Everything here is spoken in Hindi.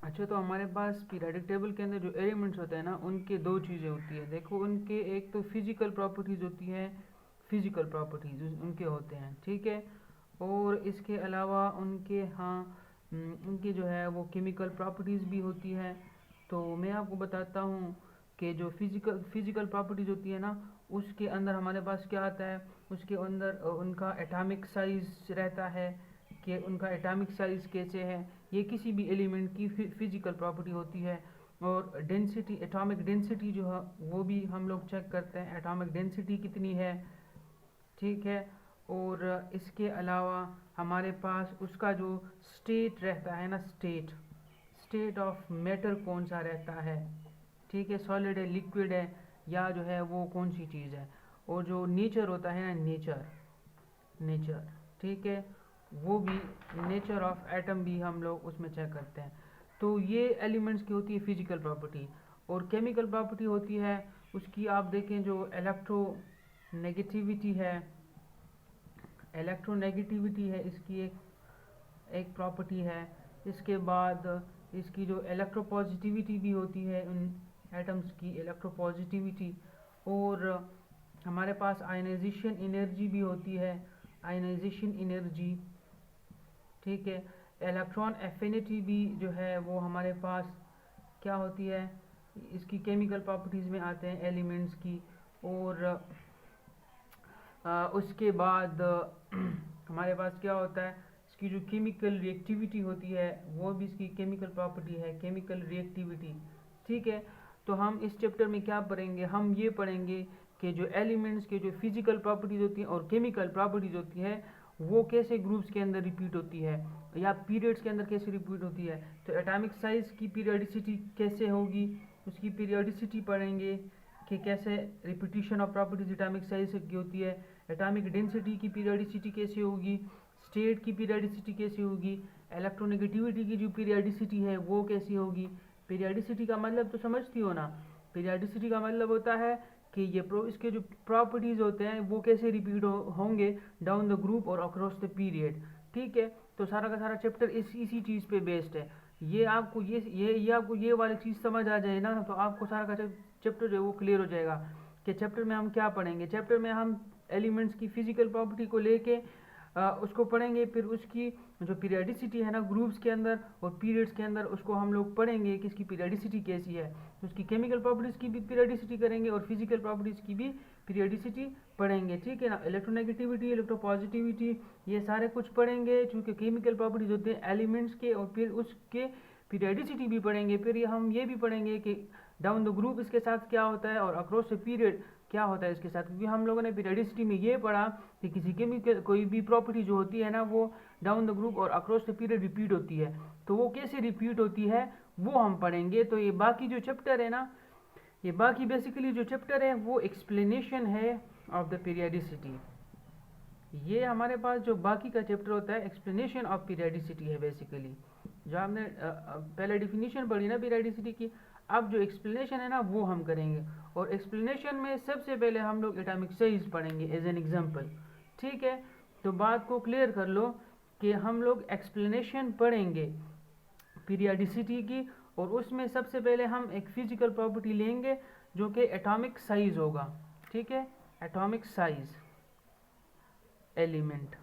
अच्छा, तो हमारे पास पीरियोडिक टेबल के अंदर जो एलिमेंट्स होते हैं ना, उनके दो चीज़ें होती है। देखो, उनके एक तो फिजिकल प्रॉपर्टीज़ होती है, फिजिकल प्रॉपर्टीज़ उनके होते हैं, ठीक है। और इसके अलावा उनके उनकी जो है वो केमिकल प्रॉपर्टीज़ भी होती है। तो मैं आपको बताता हूँ कि जो फिजिकल प्रॉपर्टीज़ होती है ना, उसके अंदर हमारे पास क्या आता है। उसके अंदर उनका एटॉमिक साइज़ रहता है, कि उनका एटॉमिक साइज़ कैसे है। ये किसी भी एलिमेंट की फिजिकल प्रॉपर्टी होती है। और डेंसिटी, एटॉमिक डेंसिटी जो है वो भी हम लोग चेक करते हैं, एटॉमिक डेंसिटी कितनी है, ठीक है। और इसके अलावा हमारे पास उसका जो स्टेट रहता है ना, स्टेट ऑफ मैटर कौन सा रहता है, ठीक है, सॉलिड है, लिक्विड है, या जो है वो कौन सी चीज़ है। और जो नेचर होता है ना, नेचर, ठीक है, वो भी, नेचर ऑफ एटम भी हम लोग उसमें चेक करते हैं। तो ये एलिमेंट्स की होती है फिजिकल प्रॉपर्टी। और केमिकल प्रॉपर्टी होती है उसकी, आप देखें जो इलेक्ट्रोनेगेटिविटी है, इसकी एक प्रॉपर्टी है। इसके बाद इसकी जो इलेक्ट्रोपॉजिटिविटी भी होती है, उन एटम्स की इलेक्ट्रोपॉजिटिविटी। और हमारे पास आयनाइजेशन एनर्जी भी होती है, आयनाइजेशन एनर्जी, ठीक है। इलेक्ट्रॉन एफिनिटी भी जो है वो हमारे पास क्या होती है, इसकी केमिकल प्रॉपर्टीज़ में आते हैं एलिमेंट्स की। और उसके बाद हमारे पास क्या होता है, इसकी जो केमिकल रिएक्टिविटी होती है वो भी इसकी केमिकल प्रॉपर्टी है, केमिकल रिएक्टिविटी, ठीक है। तो हम इस चैप्टर में क्या पढ़ेंगे, हम ये पढ़ेंगे कि जो एलिमेंट्स के जो फिजिकल प्रॉपर्टीज होती हैं और केमिकल प्रॉपर्टीज होती है वो कैसे ग्रुप्स के अंदर रिपीट होती है, या पीरियड्स के अंदर कैसे रिपीट होती है। तो एटॉमिक साइज की पीरियडिसिटी कैसे होगी, उसकी पीरियडिसिटी पढ़ेंगे कि कैसे repetition of properties atomic size की होती है। एटॉमिक डेंसिटी की पीरियडिसिटी कैसे होगी, स्टेट की पीरियडिसिटी कैसे होगी, इलेक्ट्रोनेगेटिविटी की जो पीरियडिसिटी है वो कैसी होगी। पीरियडिसिटी का मतलब तो समझती हो ना, पीरियडिसिटी का मतलब होता है कि ये इसके जो प्रॉपर्टीज होते हैं वो कैसे रिपीट होंगे डाउन द ग्रुप और अक्रॉस द पीरियड, ठीक है। तो सारा का सारा चैप्टर इसी चीज़ पे बेस्ड है। ये आपको ये आपको ये वाली चीज़ समझ आ जाए ना, तो आपको सारा का चैप्टर जो है वो क्लियर हो जाएगा कि चैप्टर में हम क्या पढ़ेंगे। चैप्टर में हम एलिमेंट्स की फिजिकल प्रॉपर्टी को लेके उसको पढ़ेंगे, फिर उसकी जो पीरियडिसिटी है ना ग्रुप्स के अंदर और पीरियड्स के अंदर, उसको हम लोग पढ़ेंगे कि इसकी पीरियडिसिटी कैसी है। तो उसकी केमिकल प्रॉपर्टीज़ की भी पीरियडिसिटी करेंगे और फिजिकल प्रॉपर्टीज़ की भी पीरियडिसिटी पढ़ेंगे, ठीक है ना। इलेक्ट्रोनेगेटिविटी, इलेक्ट्रोपॉजिटिविटी, ये सारे कुछ पढ़ेंगे चूँकि केमिकल प्रॉपर्टीज होते हैं एलिमेंट्स के, और फिर उसके पीरियडिसिटी भी पढ़ेंगे। फिर हम ये भी पढ़ेंगे कि डाउन द ग्रुप इसके साथ क्या होता है और अक्रॉस द पीरियड क्या होता है इसके साथ। क्योंकि हम लोगों ने पीरियडिसिटी में ये पढ़ा कि किसी केमिकल कोई भी प्रॉपर्टी जो होती है ना वो डाउन द ग्रुप और अक्रॉस द पीरियड रिपीट होती है, तो वो कैसे रिपीट होती है वो हम पढ़ेंगे। तो ये बाकी जो चैप्टर है ना, ये बाकी बेसिकली जो चैप्टर है वो एक्सप्लेनेशन है ऑफ द पीरियडिसिटी। ये हमारे पास जो बाकी का चैप्टर होता है एक्सप्लेनेशन ऑफ पीरियडिसिटी है बेसिकली। जो हमने पहले डिफिनीशन पढ़ी ना पीरियडिसिटी की, अब जो एक्सप्लेनेशन है ना वो हम करेंगे। और एक्सप्लेनेशन में सबसे पहले हम लोग एटॉमिक साइज पढ़ेंगे एज एन एग्जांपल, ठीक है। तो बात को क्लियर कर लो कि हम लोग एक्सप्लेनेशन पढ़ेंगे पीरियडिसिटी की, और उसमें सबसे पहले हम एक फिजिकल प्रॉपर्टी लेंगे जो कि एटॉमिक साइज होगा, ठीक है। Atomic size element,